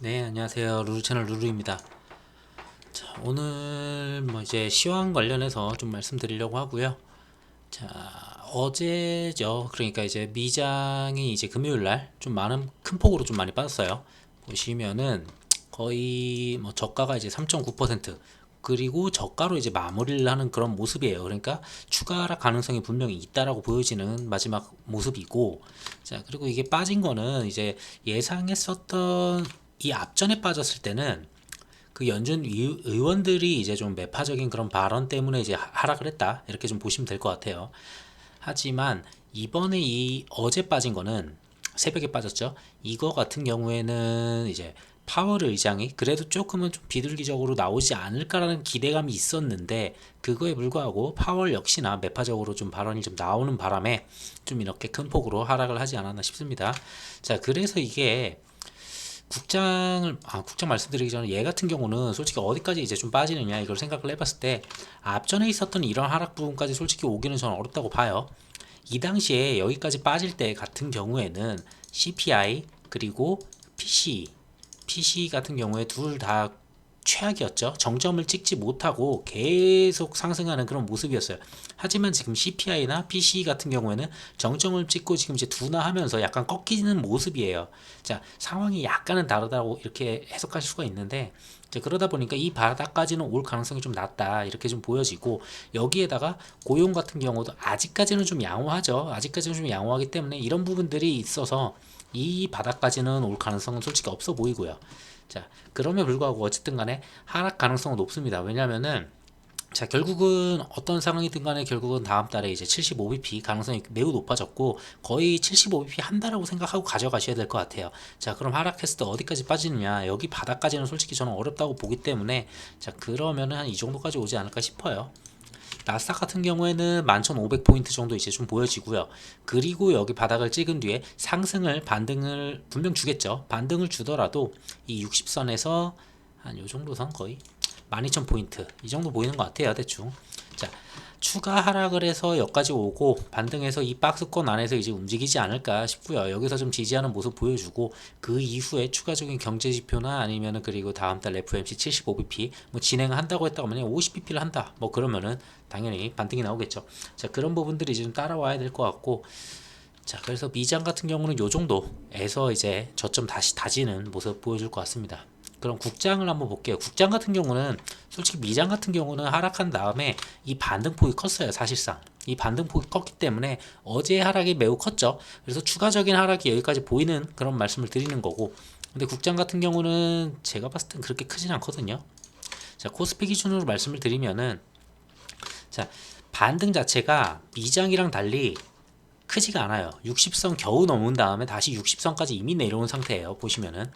네, 안녕하세요. 루루 채널 루루입니다. 자, 오늘 이제 시황 관련해서 좀 말씀드리려고 하고요. 자, 어제죠. 그러니까 이제 미장이 이제 금요일 날 좀 많은 큰 폭으로 좀 많이 빠졌어요. 보시면은 거의 저가가 이제 3.9% 그리고 저가로 이제 마무리를 하는 그런 모습이에요. 그러니까 추가 하락 가능성이 분명히 있다라고 보여지는 마지막 모습이고, 자, 그리고 이게 빠진 거는 이제 예상했었던 이 앞전에 빠졌을 때는 그 연준 의원들이 이제 좀 매파적인 그런 발언 때문에 이제 하락을 했다, 이렇게 좀 보시면 될 것 같아요. 하지만 이번에 이 어제 빠진 거는 새벽에 빠졌죠. 이거 같은 경우에는 이제 파월 의장이 그래도 조금은 좀 비둘기적으로 나오지 않을까라는 기대감이 있었는데, 그거에 불구하고 파월 역시나 매파적으로 좀 발언이 좀 나오는 바람에 좀 이렇게 큰 폭으로 하락을 하지 않았나 싶습니다. 자, 그래서 이게 국장 말씀드리기 전에 얘 같은 경우는 솔직히 어디까지 이제 좀 빠지느냐 이걸 생각을 해봤을 때, 앞전에 있었던 이런 하락 부분까지 솔직히 오기는 저는 어렵다고 봐요. 이 당시에 여기까지 빠질 때 같은 경우에는 CPI 그리고 PC 같은 경우에 둘 다 최악이었죠. 정점을 찍지 못하고 계속 상승하는 그런 모습이었어요. 하지만 지금 CPI나 PC 같은 경우에는 정점을 찍고 지금 이제 둔화하면서 약간 꺾이는 모습이에요. 자, 상황이 약간은 다르다고 이렇게 해석할 수가 있는데, 그러다 보니까 이 바닥까지는 올 가능성이 좀 낮다, 이렇게 좀 보여지고, 여기에다가 고용 같은 경우도 아직까지는 좀 양호하죠. 아직까지는 좀 양호하기 때문에 이런 부분들이 있어서 이 바닥까지는 올 가능성은 솔직히 없어 보이고요. 자, 그럼에도 불구하고 어쨌든 간에 하락 가능성은 높습니다. 왜냐면은 자, 결국은 어떤 상황이든 간에 결국은 다음 달에 이제 75bp 가능성이 매우 높아졌고, 거의 75bp 한다라고 생각하고 가져가셔야 될 것 같아요. 자, 그럼 하락했을 때 어디까지 빠지느냐, 여기 바닥까지는 솔직히 저는 어렵다고 보기 때문에, 자, 그러면은 한 이 정도까지 오지 않을까 싶어요. 나스닥 같은 경우에는 11,500포인트 정도 이제 좀 보여지고요. 그리고 여기 바닥을 찍은 뒤에 상승을, 반등을 분명 주겠죠. 반등을 주더라도 이 60선에서 한 요 정도 선, 거의 12,000포인트 이 정도 보이는 것 같아요, 대충. 자, 추가 하락을 해서 여기까지 오고 반등해서 이 박스권 안에서 이제 움직이지 않을까 싶고요. 여기서 좀 지지하는 모습 보여주고, 그 이후에 추가적인 경제 지표나 아니면은 그리고 다음 달 FOMC 75bp 진행을 한다고 했다고 만약에 50bp를 한다, 그러면은 당연히 반등이 나오겠죠. 자, 그런 부분들이 이제 좀 따라와야 될 것 같고, 자, 그래서 미장 같은 경우는 요 정도에서 이제 저점 다시 다지는 모습 보여줄 것 같습니다. 그럼 국장을 한번 볼게요. 국장 같은 경우는 솔직히 미장 같은 경우는 하락한 다음에 이 반등폭이 컸어요. 사실상 이 반등폭이 컸기 때문에 어제 하락이 매우 컸죠. 그래서 추가적인 하락이 여기까지 보이는 그런 말씀을 드리는 거고, 근데 국장 같은 경우는 제가 봤을 땐 그렇게 크진 않거든요. 자, 코스피 기준으로 말씀을 드리면은, 자, 반등 자체가 미장이랑 달리 크지가 않아요. 60선 겨우 넘은 다음에 다시 60선까지 이미 내려온 상태예요. 보시면은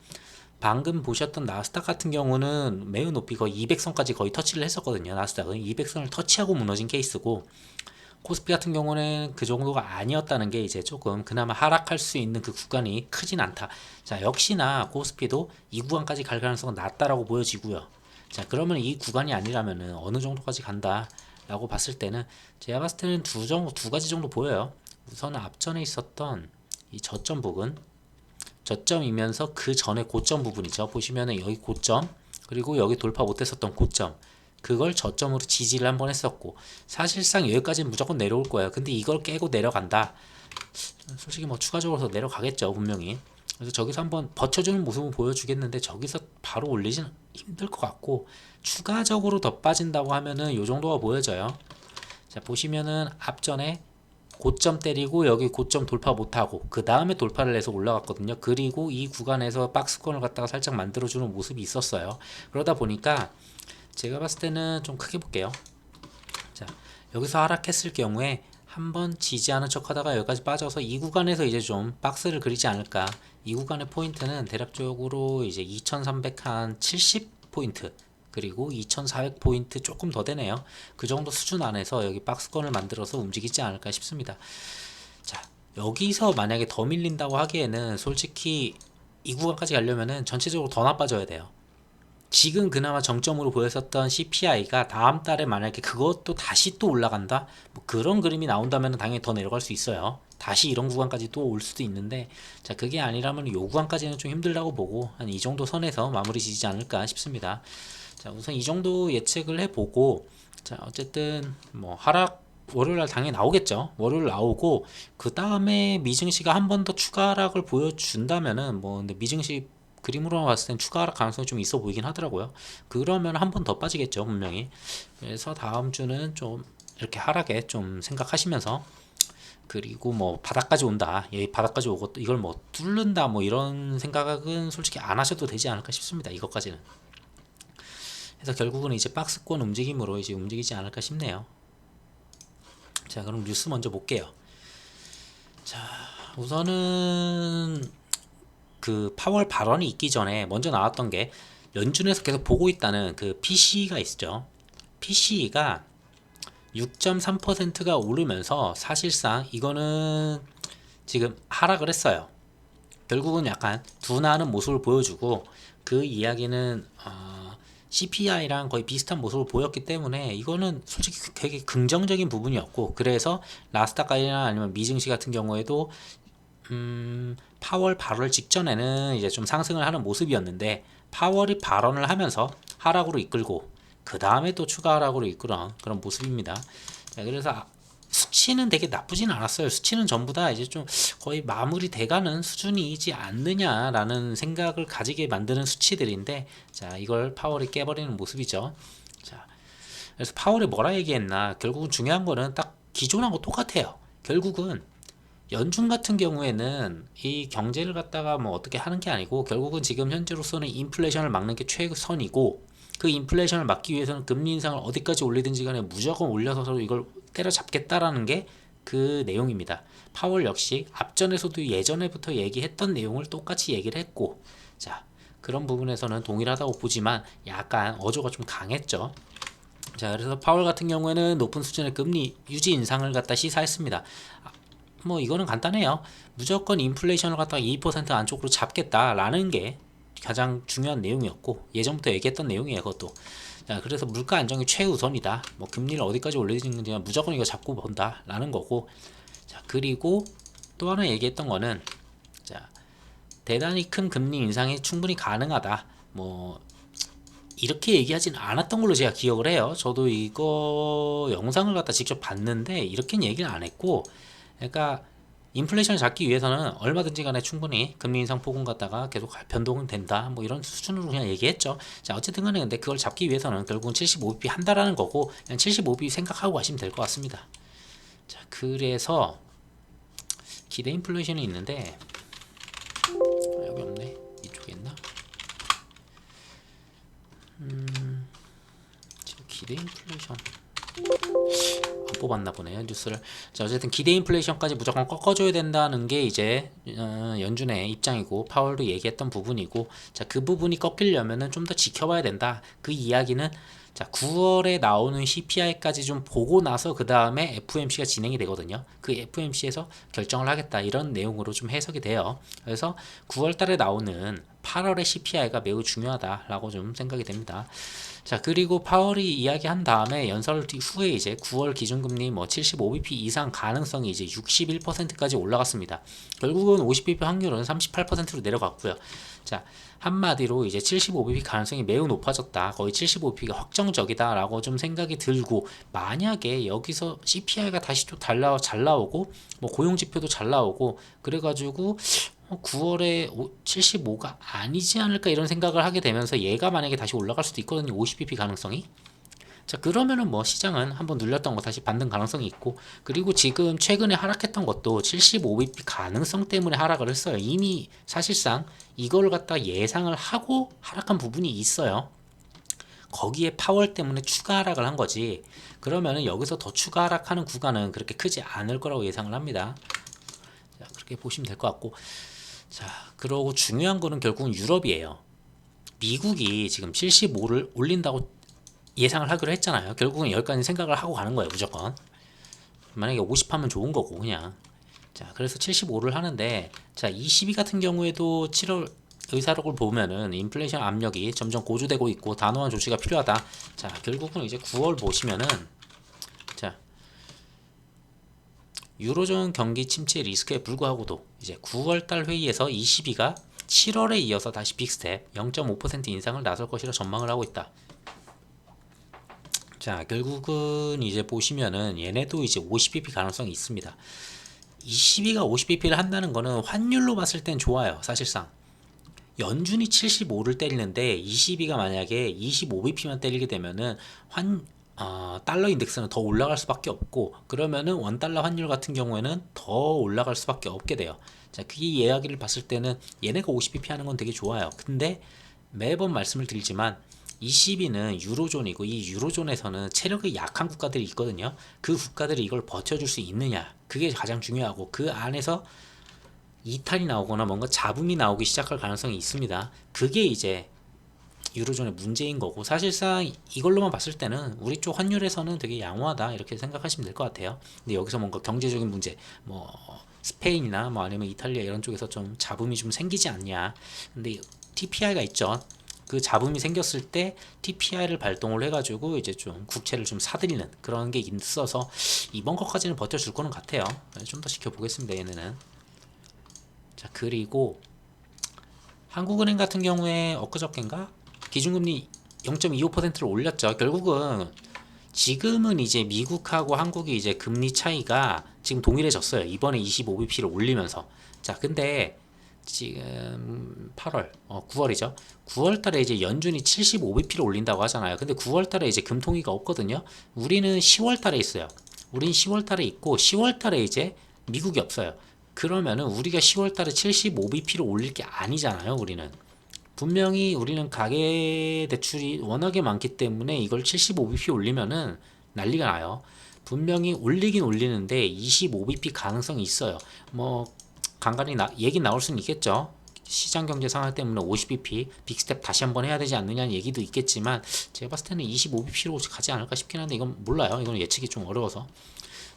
방금 보셨던 나스닥 같은 경우는 매우 높이 거의 200선까지 거의 터치를 했었거든요. 나스닥은 200선을 터치하고 무너진 케이스고, 코스피 같은 경우는 그 정도가 아니었다는 게 이제 조금 그나마 하락할 수 있는 그 구간이 크진 않다. 자, 역시나 코스피도 이 구간까지 갈 가능성은 낮다라고 보여지고요. 자, 그러면 이 구간이 아니라면은 어느 정도까지 간다라고 봤을 때는, 제가 봤을 때는 두 가지 정도 보여요. 우선은 앞전에 있었던 이 저점 부분, 저점이면서 그 전에 고점 부분이죠. 보시면은 여기 고점, 그리고 여기 돌파 못했었던 고점, 그걸 저점으로 지지를 한번 했었고, 사실상 여기까지는 무조건 내려올 거예요. 근데 이걸 깨고 내려간다, 솔직히 추가적으로 더 내려가겠죠, 분명히. 그래서 저기서 한번 버텨주는 모습을 보여주겠는데, 저기서 바로 올리진 힘들 것 같고, 추가적으로 더 빠진다고 하면은 요 정도가 보여져요. 자, 보시면은 앞전에 고점 때리고 여기 고점 돌파 못하고 그 다음에 돌파를 해서 올라갔거든요. 그리고 이 구간에서 박스권을 갖다가 살짝 만들어주는 모습이 있었어요. 그러다 보니까 제가 봤을 때는 좀 크게 볼게요. 자, 여기서 하락했을 경우에 한번 지지하는 척 하다가 여기까지 빠져서 이 구간에서 이제 좀 박스를 그리지 않을까. 이 구간의 포인트는 대략적으로 이제 2370포인트 그리고 2400포인트 조금 더 되네요. 그 정도 수준 안에서 여기 박스권을 만들어서 움직이지 않을까 싶습니다. 자, 여기서 만약에 더 밀린다고 하기에는 솔직히 이 구간까지 가려면은 전체적으로 더 나빠져야 돼요. 지금 그나마 정점으로 보였었던 CPI가 다음 달에 만약에 그것도 다시 또 올라간다? 뭐 그런 그림이 나온다면 당연히 더 내려갈 수 있어요. 다시 이런 구간까지 또 올 수도 있는데, 자, 그게 아니라면 요 구간까지는 좀 힘들다고 보고 한 이 정도 선에서 마무리 지지 않을까 싶습니다. 자, 우선 이 정도 예측을 해보고, 자, 어쨌든 뭐 하락 월요일날 당연히 나오겠죠. 월요일 나오고 그 다음에 미증시가 한 번 더 추가 하락을 보여준다면은 뭐 근데 미증시 그림으로 봤을 땐 추가 하락 가능성이 좀 있어 보이긴 하더라고요. 그러면 한 번 더 빠지겠죠, 분명히. 그래서 다음 주는 좀 이렇게 하락에 좀 생각하시면서, 그리고 뭐 바닥까지 온다, 예, 바닥까지 오고 이걸 뭐 뚫는다 뭐 이런 생각은 솔직히 안 하셔도 되지 않을까 싶습니다. 이것까지는. 그래서 결국은 이제 박스권 움직임으로 이제 움직이지 않을까 싶네요. 자, 그럼 뉴스 먼저 볼게요. 자, 우선은 그 파월 발언이 있기 전에 먼저 나왔던 게 연준에서 계속 보고 있다는 그 PC가 있죠. PC가 6.3%가 오르면서 사실상 이거는 지금 하락을 했어요. 결국은 약간 둔화하는 모습을 보여주고, 그 이야기는 CPI랑 거의 비슷한 모습을 보였기 때문에 이거는 솔직히 되게 긍정적인 부분이었고, 그래서 나스닥이나 아니면 미증시 같은 경우에도 파월 발언 직전에는 이제 좀 상승을 하는 모습이었는데, 파월이 발언을 하면서 하락으로 이끌고 그 다음에 또 추가 하락으로 이끌어 그런 모습입니다. 자, 그래서 수치는 되게 나쁘진 않았어요. 수치는 전부 다 이제 좀 거의 마무리 돼가는 수준이지 않느냐라는 생각을 가지게 만드는 수치들인데, 자, 이걸 파월이 깨버리는 모습이죠. 자, 그래서 파월이 뭐라 얘기했나, 결국은 중요한 거는 딱 기존하고 똑같아요. 결국은 연준 같은 경우에는 이 경제를 갖다가 뭐 어떻게 하는 게 아니고, 결국은 지금 현재로서는 인플레이션을 막는 게 최선이고, 그 인플레이션을 막기 위해서는 금리 인상을 어디까지 올리든지 간에 무조건 올려서 이걸 때려잡겠다라는 게 그 내용입니다. 파월 역시 앞전에서도 예전에부터 얘기했던 내용을 똑같이 얘기를 했고, 자, 그런 부분에서는 동일하다고 보지만 약간 어조가 좀 강했죠. 자, 그래서 파월 같은 경우에는 높은 수준의 금리 유지 인상을 갖다 시사했습니다. 뭐 이거는 간단해요. 무조건 인플레이션을 갖다가 2% 안쪽으로 잡겠다라는 게 가장 중요한 내용이었고, 예전부터 얘기했던 내용이에요, 그것도. 자, 그래서 물가 안정이 최우선이다. 뭐 금리를 어디까지 올리는지 무조건 이거 잡고 본다라는 거고. 자, 그리고 또 하나 얘기했던 거는, 자, 대단히 큰 금리 인상이 충분히 가능하다. 뭐 이렇게 얘기하진 않았던 걸로 제가 기억을 해요. 저도 이거 영상을 갖다 직접 봤는데 이렇게는 얘기를 안 했고, 그러니까 인플레이션을 잡기 위해서는 얼마든지 간에 충분히 금리 인상 폭은 갖다가 계속 변동은 된다, 뭐 이런 수준으로 그냥 얘기했죠. 자, 어쨌든 간에 근데 그걸 잡기 위해서는 결국은 75bp 한다라는 거고, 그냥 75bp 생각하고 가시면 될 것 같습니다. 자, 그래서 기대 인플레이션이 있는데 여기 없네, 이쪽에 있나? 지금 기대 인플레이션 안 뽑았나 보네요, 뉴스를. 자, 어쨌든 기대 인플레이션까지 무조건 꺾어줘야 된다는 게 이제 연준의 입장이고, 파월도 얘기했던 부분이고, 자, 그 부분이 꺾이려면은 좀 더 지켜봐야 된다. 그 이야기는, 자, 9월에 나오는 CPI까지 좀 보고 나서 그 다음에 FOMC가 진행이 되거든요. 그 FOMC에서 결정을 하겠다, 이런 내용으로 좀 해석이 돼요. 그래서 9월 달에 나오는 8월의 CPI가 매우 중요하다라고 좀 생각이 됩니다. 자, 그리고 파월이 이야기한 다음에 연설 후에 이제 9월 기준금리 뭐 75bp 이상 가능성이 이제 61%까지 올라갔습니다. 결국은 50bp 확률은 38%로 내려갔고요. 자, 한마디로 이제 75bp 가능성이 매우 높아졌다, 거의 75bp가 확정적이다라고 좀 생각이 들고, 만약에 여기서 CPI가 다시 또 잘 나오고 뭐 고용지표도 잘 나오고 그래가지고 9월에 75가 아니지 않을까 이런 생각을 하게 되면서 얘가 만약에 다시 올라갈 수도 있거든요, 50bp 가능성이. 자, 그러면은 뭐 시장은 한번 눌렸던 거 다시 받는 가능성이 있고, 그리고 지금 최근에 하락했던 것도 75bp 가능성 때문에 하락을 했어요. 이미 사실상 이걸 갖다 예상을 하고 하락한 부분이 있어요. 거기에 파월 때문에 추가 하락을 한 거지, 그러면은 여기서 더 추가 하락하는 구간은 그렇게 크지 않을 거라고 예상을 합니다. 자, 그렇게 보시면 될 것 같고, 자, 그러고 중요한 거는 결국은 유럽이에요. 미국이 지금 75를 올린다고 예상을 하기로 했잖아요. 결국은 여기까지 생각을 하고 가는 거예요, 무조건. 만약에 50 하면 좋은 거고, 그냥. 자, 그래서 75를 하는데, 자, 22 같은 경우에도 7월 의사록을 보면은 인플레이션 압력이 점점 고조되고 있고 단호한 조치가 필요하다. 자, 결국은 이제 9월 보시면은 자, 유로존 경기 침체 리스크에 불구하고도 이제 9월 달 회의에서 ECB가 7월에 이어서 다시 빅스텝 0.5% 인상을 나설 것이라 전망을 하고 있다. 자, 결국은 이제 보시면은 얘네도 이제 50bp 가능성이 있습니다. ECB가 50bp를 한다는 거는 환율로 봤을 땐 좋아요. 사실상 연준이 75를 때리는데 ECB가 만약에 25bp만 때리게 되면은 달러 인덱스는 더 올라갈 수밖에 없고, 그러면은 원달러 환율 같은 경우에는 더 올라갈 수밖에 없게 돼요. 자, 그 이야기를 봤을 때는 얘네가 50bp 하는 건 되게 좋아요. 근데 매번 말씀을 드리지만 ECB는 유로존이고, 이 유로존에서는 체력이 약한 국가들이 있거든요. 그 국가들이 이걸 버텨줄 수 있느냐, 그게 가장 중요하고, 그 안에서 이탈이 나오거나 뭔가 잡음이 나오기 시작할 가능성이 있습니다. 그게 이제 유로존의 문제인 거고, 사실상 이걸로만 봤을 때는 우리 쪽 환율에서는 되게 양호하다 이렇게 생각하시면 될 것 같아요. 근데 여기서 뭔가 경제적인 문제, 뭐 스페인이나 뭐 아니면 이탈리아 이런 쪽에서 좀 잡음이 좀 생기지 않냐. 근데 TPI가 있죠. 그 잡음이 생겼을 때 TPI를 발동을 해가지고 이제 좀 국채를 좀 사들이는 그런 게 있어서 이번 것까지는 버텨줄 거는 같아요. 좀 더 지켜보겠습니다. 얘네는. 자, 그리고 한국은행 같은 경우에 엊그저께인가 기준금리 0.25%를 올렸죠. 결국은 지금은 이제 미국하고 한국이 이제 금리 차이가 지금 동일해졌어요. 이번에 25bp를 올리면서. 자, 근데 지금 8월, 9월이죠. 9월 달에 이제 연준이 75bp를 올린다고 하잖아요. 근데 9월 달에 이제 금통위가 없거든요. 우리는 10월 달에 있어요. 우린 10월 달에 있고 10월 달에 이제 미국이 없어요. 그러면은 우리가 10월 달에 75bp를 올릴 게 아니잖아요. 우리는 분명히 우리는 가계 대출이 워낙에 많기 때문에 이걸 75bp 올리면은 난리가 나요. 분명히 올리긴 올리는데 25bp 가능성이 있어요. 뭐 간간히 얘기 나올 수는 있겠죠. 시장 경제 상황 때문에 50bp 빅스텝 다시 한번 해야 되지 않느냐는 얘기도 있겠지만, 제가 봤을 때는 25bp로 가지 않을까 싶긴 한데 이건 몰라요. 이건 예측이 좀 어려워서.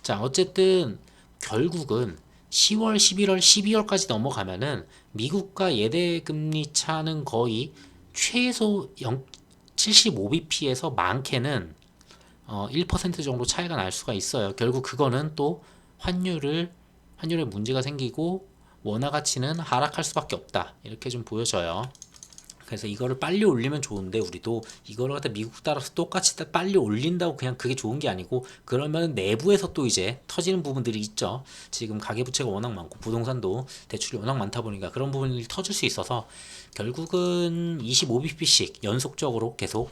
자, 어쨌든 결국은 10월, 11월, 12월까지 넘어가면은 미국과 예대 금리 차는 거의 최소 75bp에서 많게는 1% 정도 차이가 날 수가 있어요. 결국 그거는 또 환율에 문제가 생기고 원화 가치는 하락할 수밖에 없다. 이렇게 좀 보여져요. 그래서 이거를 빨리 올리면 좋은데, 우리도 이거를 갖다 미국 따라서 똑같이 빨리 올린다고 그냥 그게 좋은 게 아니고, 그러면 내부에서 또 이제 터지는 부분들이 있죠. 지금 가계부채가 워낙 많고 부동산도 대출이 워낙 많다 보니까 그런 부분이 터질 수 있어서 결국은 25bp씩 연속적으로 계속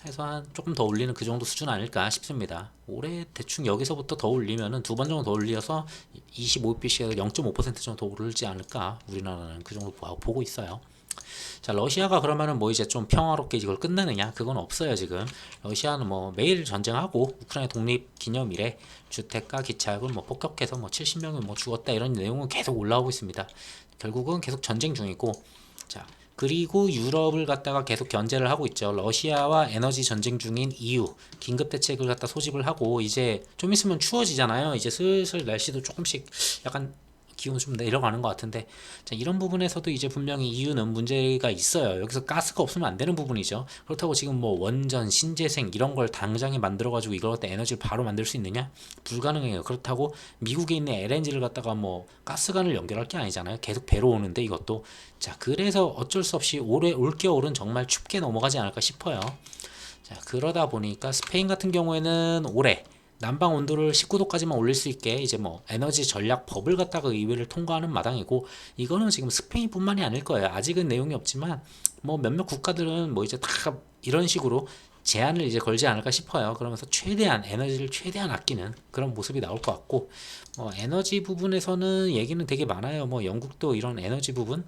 해서 한 조금 더 올리는 그 정도 수준 아닐까 싶습니다. 올해 대충 여기서부터 더 올리면은 두 번 정도 더 올려서 25bp씩에서 0.5% 정도 더 오르지 않을까, 우리나라는 그 정도 보고 있어요. 자, 러시아가 그러면은 뭐 이제 좀 평화롭게 이걸 끝내느냐? 그건 없어요, 지금. 러시아는 뭐 매일 전쟁하고 우크라이나 독립 기념일에 주택가 기차역을 뭐 폭격해서 뭐 70명이 뭐 죽었다 이런 내용은 계속 올라오고 있습니다. 결국은 계속 전쟁 중이고, 자, 그리고 유럽을 갖다가 계속 견제를 하고 있죠. 러시아와 에너지 전쟁 중인 EU 긴급 대책을 갖다 소집을 하고, 이제 좀 있으면 추워지잖아요. 이제 슬슬 날씨도 조금씩 약간 기온이 좀 내려가는 것 같은데, 자, 이런 부분에서도 이제 분명히 이유는 문제가 있어요. 여기서 가스가 없으면 안 되는 부분이죠. 그렇다고 지금 뭐 원전, 신재생 이런 걸 당장에 만들어 가지고 이걸 갖다 에너지를 바로 만들 수 있느냐? 불가능해요. 그렇다고 미국에 있는 LNG를 갖다가 뭐 가스관을 연결할 게 아니잖아요. 계속 배로 오는데 이것도. 자, 그래서 어쩔 수 없이 올겨울은 정말 춥게 넘어가지 않을까 싶어요. 자, 그러다 보니까 스페인 같은 경우에는 올해 난방 온도를 19도까지만 올릴 수 있게 이제 뭐 에너지 전략 법을 갖다가 의회를 통과하는 마당이고, 이거는 지금 스페인뿐만이 아닐 거예요. 아직은 내용이 없지만 뭐 몇몇 국가들은 뭐 이제 다 이런 식으로 제한을 이제 걸지 않을까 싶어요. 그러면서 최대한 에너지를 최대한 아끼는 그런 모습이 나올 것 같고, 에너지 부분에서는 얘기는 되게 많아요. 뭐 영국도 이런 에너지 부분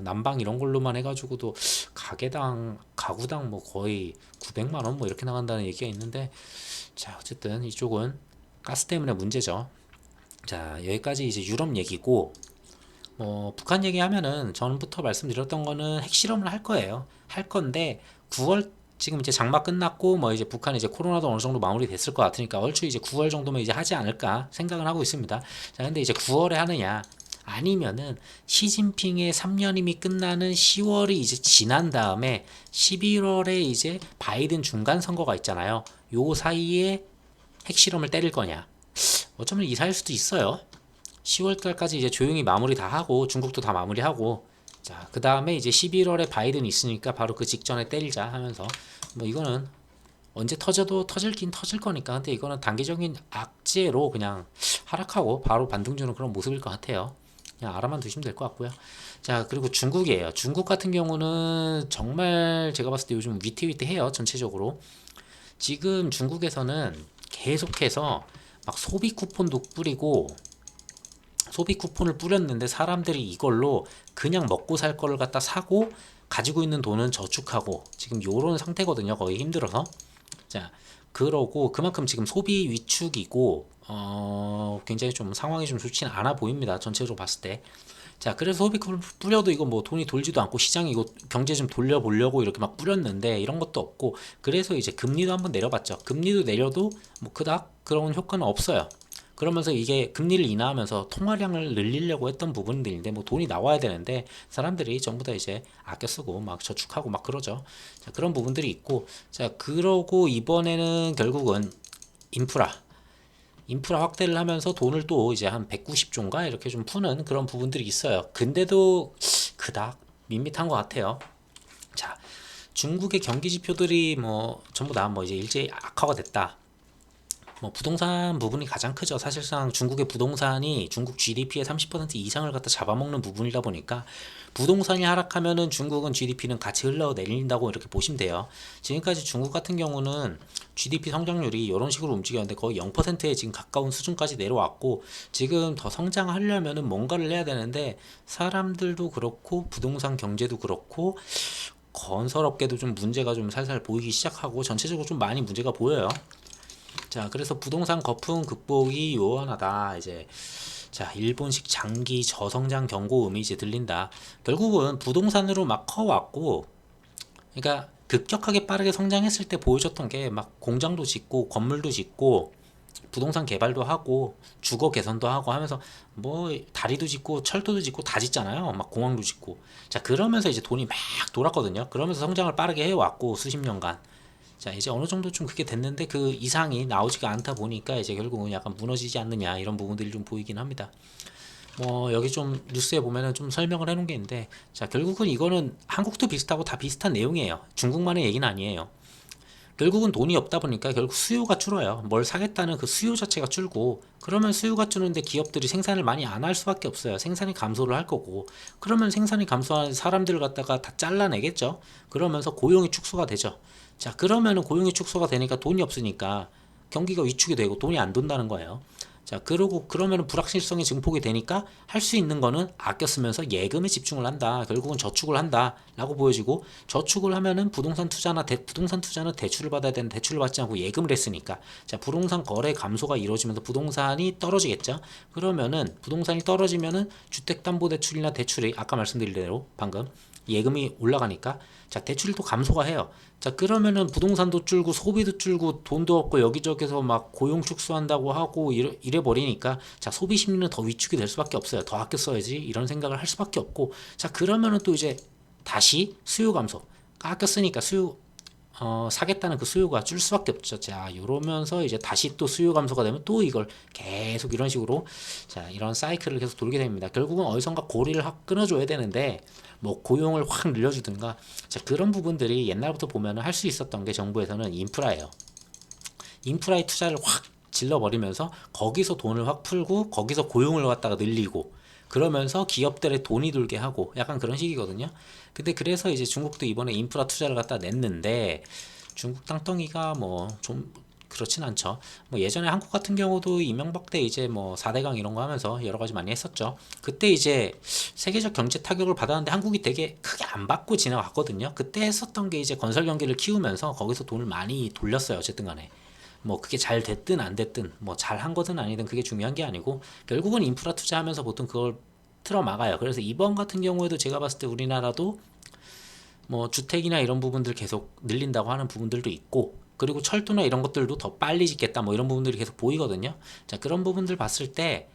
난방 이런 걸로만 해가지고도 가구당 뭐 거의 900만 원 뭐 이렇게 나간다는 얘기가 있는데, 자, 어쨌든 이쪽은 가스 때문에 문제죠. 자, 여기까지 이제 유럽 얘기고, 뭐 북한 얘기하면은 전부터 말씀드렸던 거는 핵실험을 할 거예요. 할 건데 9월, 지금 이제 장마 끝났고 뭐 이제 북한 이제 코로나도 어느 정도 마무리됐을 것 같으니까 얼추 이제 9월 정도면 이제 하지 않을까 생각을 하고 있습니다. 자, 근데 이제 9월에 하느냐 아니면은 시진핑의 3년임이 끝나는 10월이 이제 지난 다음에 11월에 이제 바이든 중간 선거가 있잖아요. 요 사이에 핵실험을 때릴 거냐. 어쩌면 이사일 수도 있어요. 10월달까지 이제 조용히 마무리 다 하고 중국도 다 마무리하고 자, 그 다음에 이제 11월에 바이든 있으니까 바로 그 직전에 때리자 하면서 뭐 이거는 언제 터져도 터질긴 터질 거니까 근데 이거는 단기적인 악재로 그냥 하락하고 바로 반등 주는 그런 모습일 것 같아요. 그냥 알아만 두시면 될 것 같고요. 자, 그리고 중국이에요. 중국 같은 경우는 정말 제가 봤을 때 요즘 위태위태해요. 전체적으로. 지금 중국에서는 계속해서 막 소비 쿠폰도 뿌리고 소비 쿠폰을 뿌렸는데 사람들이 이걸로 그냥 먹고 살 거를 갖다 사고 가지고 있는 돈은 저축하고 지금 요런 상태거든요. 거의 힘들어서. 자, 그러고 그만큼 지금 소비 위축이고 굉장히 좀 상황이 좀 좋지는 않아 보입니다. 전체적으로 봤을 때. 자, 그래서 소비금을 뿌려도 이거 뭐 돈이 돌지도 않고 시장이 이거 경제 좀 돌려보려고 이렇게 막 뿌렸는데 이런 것도 없고 그래서 이제 금리도 한번 내려봤죠. 금리도 내려도 뭐 그닥 그런 효과는 없어요. 그러면서 이게 금리를 인하하면서 통화량을 늘리려고 했던 부분들인데 뭐 돈이 나와야 되는데 사람들이 전부 다 이제 아껴 쓰고 막 저축하고 막 그러죠. 자, 그런 부분들이 있고 자, 그러고 이번에는 결국은 인프라 확대를 하면서 돈을 또 이제 한 190조인가 이렇게 좀 푸는 그런 부분들이 있어요. 근데도 그닥 밋밋한 것 같아요. 자, 중국의 경기 지표들이 뭐 전부 다 뭐 이제 일제히 악화가 됐다. 뭐 부동산 부분이 가장 크죠. 사실상 중국의 부동산이 중국 GDP의 30% 이상을 갖다 잡아먹는 부분이다 보니까 부동산이 하락하면은 중국은 GDP는 같이 흘러내린다고 이렇게 보시면 돼요. 지금까지 중국 같은 경우는 GDP 성장률이 이런 식으로 움직였는데 거의 0%에 지금 가까운 수준까지 내려왔고 지금 더 성장하려면은 뭔가를 해야 되는데 사람들도 그렇고 부동산 경제도 그렇고 건설업계도 좀 문제가 좀 살살 보이기 시작하고 전체적으로 좀 많이 문제가 보여요. 자, 그래서 부동산 거품 극복이 요원하다. 이제 자, 일본식 장기 저성장 경고음이 이제 들린다. 결국은 부동산으로 막 커왔고, 그러니까 급격하게 빠르게 성장했을 때 보여줬던 게 막 공장도 짓고 건물도 짓고 부동산 개발도 하고 주거 개선도 하고 하면서 뭐 다리도 짓고 철도도 짓고 다 짓잖아요. 막 공항도 짓고. 자, 그러면서 이제 돈이 막 돌았거든요. 그러면서 성장을 빠르게 해왔고 수십 년간. 자, 이제 어느 정도 좀 그게 됐는데 그 이상이 나오지가 않다 보니까 이제 결국은 약간 무너지지 않느냐 이런 부분들이 좀 보이긴 합니다. 뭐 여기 좀 뉴스에 보면은 좀 설명을 해놓은 게 있는데 자, 결국은 이거는 한국도 비슷하고 다 비슷한 내용이에요. 중국만의 얘기는 아니에요. 결국은 돈이 없다 보니까 결국 수요가 줄어요. 뭘 사겠다는 그 수요 자체가 줄고 그러면 수요가 줄는데 기업들이 생산을 많이 안 할 수밖에 없어요. 생산이 감소를 할 거고 그러면 생산이 감소한 사람들을 갖다가 다 잘라내겠죠. 그러면서 고용이 축소가 되죠. 자, 그러면은 고용이 축소가 되니까 돈이 없으니까 경기가 위축이 되고 돈이 안 돈다는 거예요. 자, 그러고 그러면은 불확실성이 증폭이 되니까 할 수 있는 거는 아껴 쓰면서 예금에 집중을 한다. 결국은 저축을 한다라고 보여지고 저축을 하면은 부동산 투자는 대출을 받아야 되는 대출을 받지 않고 예금을 했으니까 자, 부동산 거래 감소가 이루어지면서 부동산이 떨어지겠죠. 그러면은 부동산이 떨어지면은 주택담보대출이나 대출이 아까 말씀드린 대로 방금 예금이 올라가니까 자, 대출이 또 감소가 해요. 자, 그러면은 부동산도 줄고 소비도 줄고 돈도 없고 여기저기서 막 고용 축소한다고 하고 이래 버리니까 자, 소비 심리는 더 위축이 될 수밖에 없어요. 더 아껴 써야지 이런 생각을 할 수밖에 없고 자, 그러면은 또 이제 다시 수요 감소 아껴 쓰니까 사겠다는 그 수요가 줄 수밖에 없죠. 자, 이러면서 이제 다시 또 수요 감소가 되면 또 이걸 계속 이런 식으로 자, 이런 사이클을 계속 돌게 됩니다. 결국은 어디선가 고리를 확 끊어줘야 되는데 뭐 고용을 확 늘려주든가 자, 그런 부분들이 옛날부터 보면 할 수 있었던 게 정부에서는 인프라예요. 인프라에 투자를 확 질러버리면서 거기서 돈을 확 풀고 거기서 고용을 갖다가 늘리고 그러면서 기업들의 돈이 돌게 하고 약간 그런 식이거든요. 근데 그래서 이제 중국도 이번에 인프라 투자를 갖다 냈는데 중국 땅덩이가 뭐 좀 그렇진 않죠. 뭐 예전에 한국 같은 경우도 이명박 때 이제 뭐 4대강 이런 거 하면서 여러 가지 많이 했었죠. 그때 이제 세계적 경제 타격을 받았는데 한국이 되게 크게 안 받고 지나갔거든요. 그때 했었던 게 이제 건설 경기를 키우면서 거기서 돈을 많이 돌렸어요. 어쨌든 간에. 뭐 그게 잘 됐든 안 됐든 뭐 잘한 거든 아니든 그게 중요한 게 아니고 결국은 인프라 투자하면서 보통 그걸 틀어 막아요. 그래서 이번 같은 경우에도 제가 봤을 때 우리나라도 뭐 주택이나 이런 부분들 계속 늘린다고 하는 부분들도 있고 그리고 철도나 이런 것들도 더 빨리 짓겠다 뭐 이런 부분들이 계속 보이거든요. 자, 그런 부분들 봤을 때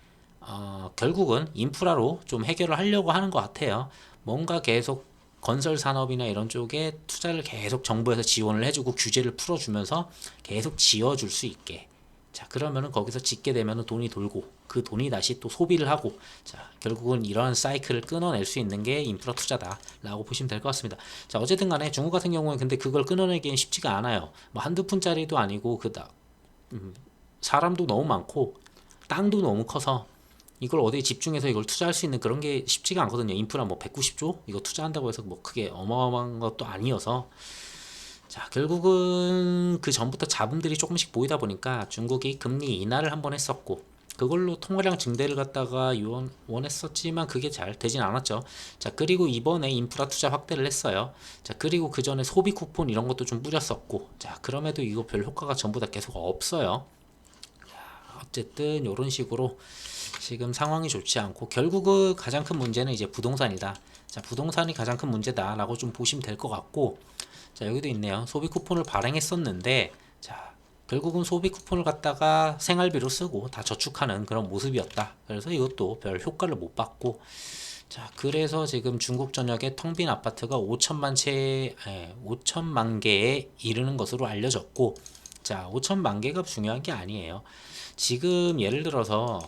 결국은 인프라로 좀 해결을 하려고 하는 것 같아요. 뭔가 계속 건설 산업이나 이런 쪽에 투자를 계속 정부에서 지원을 해주고 규제를 풀어주면서 계속 지어줄 수 있게. 자, 그러면은 거기서 짓게 되면은 돈이 돌고 그 돈이 다시 또 소비를 하고, 자, 결국은 이런 사이클을 끊어낼 수 있는 게 인프라 투자다라고 보시면 될 것 같습니다. 자, 어쨌든 간에 중국 같은 경우에 근데 그걸 끊어내기엔 쉽지가 않아요. 뭐 한두 푼짜리도 아니고 사람도 너무 많고 땅도 너무 커서 이걸 어디에 집중해서 이걸 투자할 수 있는 그런 게 쉽지가 않거든요. 인프라 뭐 190조 이거 투자한다고 해서 뭐 크게 어마어마한 것도 아니어서, 자, 결국은 그 전부터 잡음들이 조금씩 보이다 보니까 중국이 금리 인하를 한번 했었고 그걸로 통화량 증대를 갖다가 원했었지만 그게 잘 되진 않았죠. 자, 그리고 이번에 인프라 투자 확대를 했어요. 자, 그리고 그 전에 소비 쿠폰 이런 것도 좀 뿌렸었고, 자, 그럼에도 이거 별 효과가 전부 다 계속 없어요. 어쨌든 이런 식으로 지금 상황이 좋지 않고 결국은 가장 큰 문제는 이제 부동산이다. 자, 부동산이 가장 큰 문제다라고 좀 보시면 될 것 같고, 자, 여기도 있네요. 소비 쿠폰을 발행했었는데, 자, 결국은 소비 쿠폰을 갖다가 생활비로 쓰고 다 저축하는 그런 모습이었다. 그래서 이것도 별 효과를 못 봤고, 자, 그래서 지금 중국 전역에 텅 빈 아파트가 5천만 개에 이르는 것으로 알려졌고, 자, 5천만 개가 중요한 게 아니에요. 지금 예를 들어서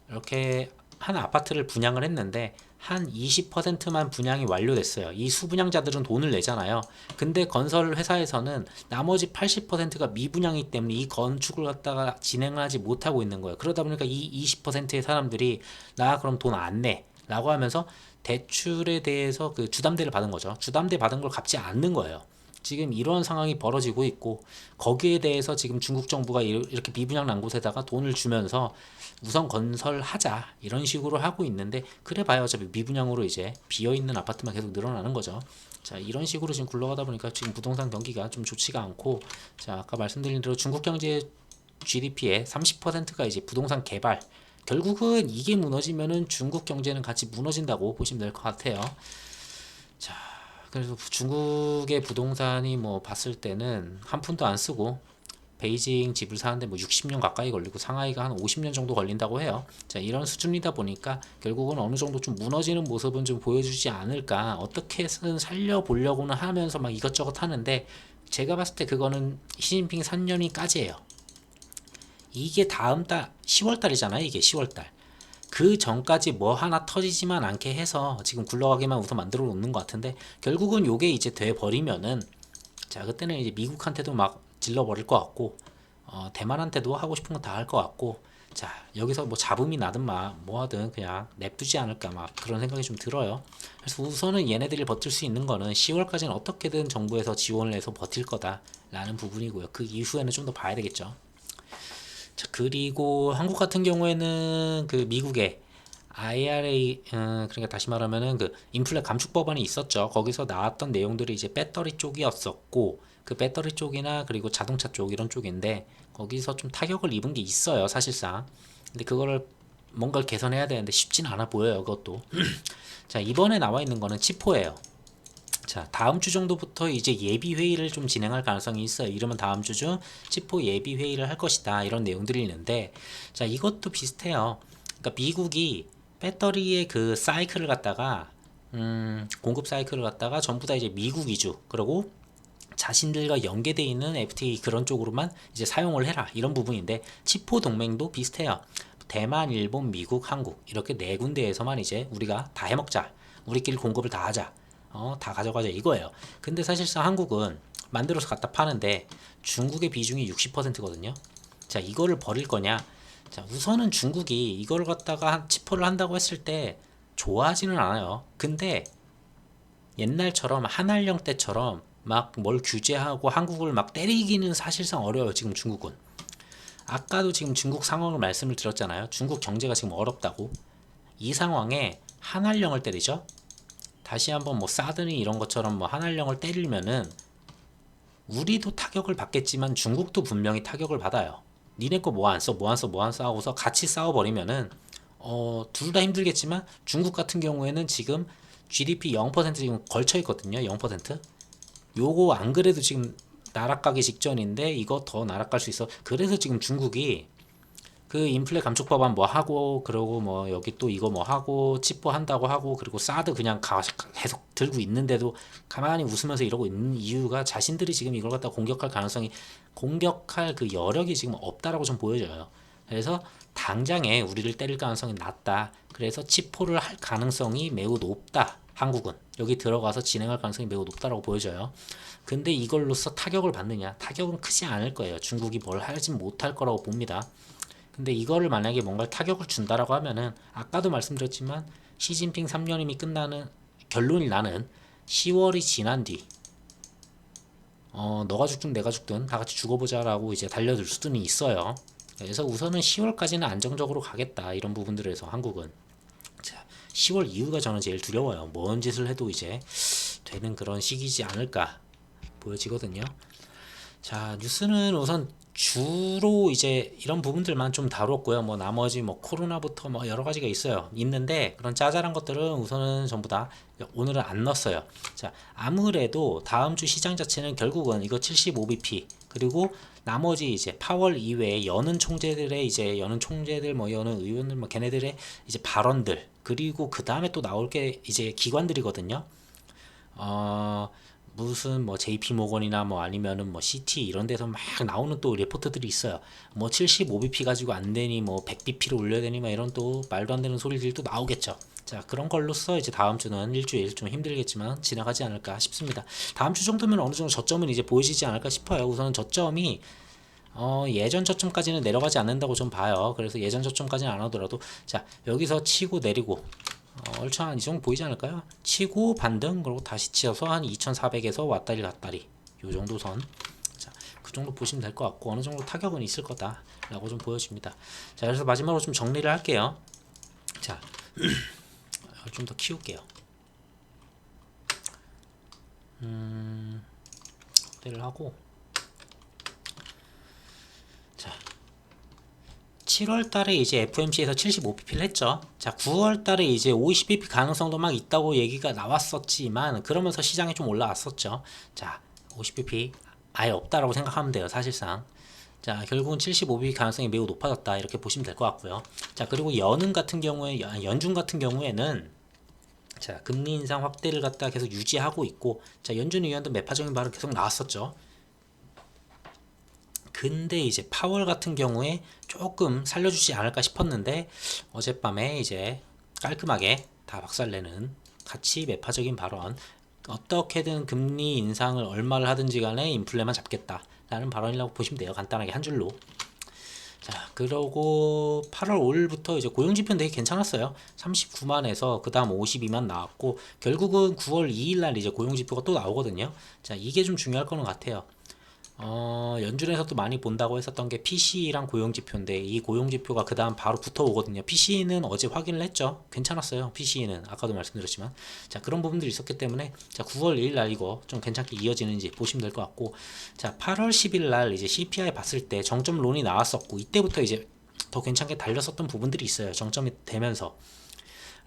이렇게 한 아파트를 분양을 했는데 한 20%만 분양이 완료됐어요. 이 수분양자들은 돈을 내잖아요. 근데 건설 회사에서는 나머지 80%가 미분양이기 때문에 이 건축을 갖다가 진행을 하지 못하고 있는 거예요. 그러다 보니까 이 20%의 사람들이 나 그럼 돈 안 내 라고 하면서 대출에 대해서 그 주담대를 받은 거죠. 주담대 받은 걸 갚지 않는 거예요. 지금 이런 상황이 벌어지고 있고, 거기에 대해서 지금 중국 정부가 이렇게 미분양 난 곳에다가 돈을 주면서 우선 건설하자 이런 식으로 하고 있는데, 그래 봐야 어차피 미분양으로 이제 비어있는 아파트만 계속 늘어나는 거죠. 자, 이런 식으로 지금 굴러가다 보니까 지금 부동산 경기가 좀 좋지가 않고, 자, 아까 말씀드린 대로 중국 경제 GDP의 30%가 이제 부동산 개발, 결국은 이게 무너지면은 중국 경제는 같이 무너진다고 보시면 될 것 같아요. 자, 그래서 중국의 부동산이 뭐 봤을 때는 한 푼도 안 쓰고 베이징 집을 사는데 뭐 60년 가까이 걸리고 상하이가 한 50년 정도 걸린다고 해요. 자, 이런 수준이다 보니까 결국은 어느 정도 좀 무너지는 모습은 좀 보여주지 않을까, 어떻게든 살려보려고는 하면서 막 이것저것 하는데, 제가 봤을 때 그거는 시진핑 3년이까지예요. 이게 다음 달 10월 달이잖아요. 이게 10월 달. 그 전까지 뭐 하나 터지지만 않게 해서 지금 굴러가게만 우선 만들어 놓는 것 같은데, 결국은 요게 이제 돼 버리면은, 자, 그때는 이제 미국한테도 막 질러 버릴 것 같고, 대만한테도 하고 싶은 거 다 할 것 같고, 자, 여기서 뭐 잡음이 나든 뭐 하든 그냥 냅두지 않을까 막 그런 생각이 좀 들어요. 그래서 우선은 얘네들이 버틸 수 있는 거는 10월까지는 어떻게든 정부에서 지원을 해서 버틸 거다라는 부분이고요. 그 이후에는 좀 더 봐야 되겠죠. 자, 그리고 한국 같은 경우에는 그 미국의 IRA, 그러니까 다시 말하면은 그 인플레 감축 법안이 있었죠. 거기서 나왔던 내용들이 이제 배터리 쪽이었었고, 그 배터리 쪽이나 그리고 자동차 쪽 이런 쪽인데 거기서 좀 타격을 입은 게 있어요, 사실상. 근데 그거를 뭔가를 개선해야 되는데 쉽진 않아 보여요, 그것도. 자, 이번에 나와 있는 거는 치포예요. 자, 다음 주 정도부터 이제 예비 회의를 좀 진행할 가능성이 있어요. 이러면 다음 주 중 치포 예비 회의를 할 것이다, 이런 내용들이 있는데, 자, 이것도 비슷해요. 그러니까 미국이 배터리의 그 사이클을 갖다가 공급 사이클을 갖다가 전부 다 이제 미국 위주, 그리고 자신들과 연계돼 있는 FTA 그런 쪽으로만 이제 사용을 해라, 이런 부분인데, 치포 동맹도 비슷해요. 대만, 일본, 미국, 한국 이렇게 네 군데에서만 이제 우리가 다 해먹자, 우리끼리 공급을 다 하자, 다 가져가자 이거예요. 근데 사실상 한국은 만들어서 갖다 파는데 중국의 비중이 60%거든요. 자, 이거를 버릴 거냐? 자, 우선은 중국이 이걸 갖다가 치포를 한다고 했을 때 좋아하지는 않아요. 근데 옛날처럼 한알령 때처럼 막 뭘 규제하고 한국을 막 때리기는 사실상 어려워요, 지금 중국은. 아까도 지금 중국 상황을 말씀을 드렸잖아요. 중국 경제가 지금 어렵다고. 이 상황에 한알령을 때리죠. 다시 한번 뭐 사드니 이런 것처럼 뭐 한알령을 때리면은 우리도 타격을 받겠지만 중국도 분명히 타격을 받아요. 니네 거 뭐 안 써, 뭐 안 써, 뭐 안 써 하고서 같이 싸워버리면은 둘 다 힘들겠지만 중국 같은 경우에는 지금 GDP 0% 지금 걸쳐 있거든요. 0%. 요거 안 그래도 지금 날아가기 직전인데 이거 더 날아갈 수 있어. 그래서 지금 중국이 그 인플레 감축 법안 뭐 하고, 그러고 뭐 여기 또 이거 뭐 하고, 치포 한다고 하고, 그리고 사드 그냥 계속 들고 있는데도 가만히 웃으면서 이러고 있는 이유가 자신들이 지금 이걸 갖다 공격할 그 여력이 지금 없다라고 좀 보여져요. 그래서 당장에 우리를 때릴 가능성이 낮다. 그래서 치포를 할 가능성이 매우 높다. 한국은 여기 들어가서 진행할 가능성이 매우 높다라고 보여져요. 근데 이걸로써 타격을 받느냐? 타격은 크지 않을 거예요. 중국이 뭘 하진 못할 거라고 봅니다. 근데 이거를 만약에 뭔가 타격을 준다라고 하면은 아까도 말씀드렸지만 시진핑 3년임이 끝나는 결론이 나는 10월이 지난 뒤 너가 죽든 내가 죽든 다 같이 죽어보자라고 이제 달려들 수준이 있어요. 그래서 우선은 10월까지는 안정적으로 가겠다. 이런 부분들에서 한국은. 자, 10월 이후가 저는 제일 두려워요. 뭔 짓을 해도 이제 되는 그런 시기지 않을까 보여지거든요. 자, 뉴스는 우선 주로 이제 이런 부분들만 좀 다뤘고요. 뭐 나머지 뭐 코로나부터 뭐 여러 가지가 있는데 그런 짜잘한 것들은 우선은 전부 다 오늘은 안 넣었어요. 자, 아무래도 다음 주 시장 자체는 결국은 이거 75bp 그리고 나머지 이제 파월 이외에 여는 총재들 뭐 여는 의원들 뭐 걔네들의 이제 발언들 그리고 그 다음에 또 나올 게 이제 기관들이거든요. 무슨 뭐 JP모건이나 뭐 아니면은 뭐 CT 이런 데서 막 나오는 또 리포트들이 있어요. 뭐 75bp 가지고 안 되니 뭐 100bp를 올려야 되니 막 이런 또 말도 안 되는 소리들이 또 나오겠죠. 자, 그런 걸로써 이제 다음 주는 일주일 좀 힘들겠지만 지나가지 않을까 싶습니다. 다음 주 정도면 어느 정도 저점은 이제 보여지지 않을까 싶어요. 우선은 저점이 예전 저점까지는 내려가지 않는다고 좀 봐요. 그래서 예전 저점까지는 안 하더라도 자, 여기서 치고 내리고 얼추 한 이 정도 보이지 않을까요? 치고 반등 그리고 다시 치어서 한 2400에서 왔다리 갔다리 요 정도 선. 자, 그 정도 보시면 될 것 같고 어느 정도 타격은 있을 거다라고 좀 보여집니다. 자, 그래서 마지막으로 좀 정리를 할게요. 자, 좀 더 키울게요. 확대를 하고 자, 7월 달에 이제 FOMC에서 75bp를 했죠. 자, 9월 달에 이제 50bp 가능성도 막 있다고 얘기가 나왔었지만 그러면서 시장이 좀 올라왔었죠. 자, 50bp 아예 없다라고 생각하면 돼요, 사실상. 자, 결국은 75bp 가능성이 매우 높아졌다 이렇게 보시면 될 것 같고요. 자, 그리고 연준 같은 경우에는 자, 금리 인상 확대를 갖다 계속 유지하고 있고 자, 연준 의원도 매파적인 발언 계속 나왔었죠. 근데 이제 파월 같은 경우에 조금 살려주지 않을까 싶었는데 어젯밤에 이제 깔끔하게 다 박살내는 같이 매파적인 발언, 어떻게든 금리 인상을 얼마를 하든지 간에 인플레만 잡겠다 라는 발언이라고 보시면 돼요. 간단하게 한 줄로. 자, 그러고 8월 5일부터 이제 고용지표는 되게 괜찮았어요. 39만에서 그 다음 52만 나왔고 결국은 9월 2일날 이제 고용지표가 또 나오거든요. 자, 이게 좀 중요할 거는 같아요. 연준에서도 많이 본다고 했었던 게 PCE랑 고용지표인데 이 고용지표가 그 다음 바로 붙어 오거든요. PCE는 어제 확인을 했죠. 괜찮았어요. PCE는 아까도 말씀드렸지만 자, 그런 부분들이 있었기 때문에 자, 9월 1일 날 이거 좀 괜찮게 이어지는지 보시면 될 것 같고 자, 8월 10일 날 이제 CPI 봤을 때 정점론이 나왔었고 이때부터 이제 더 괜찮게 달렸었던 부분들이 있어요. 정점이 되면서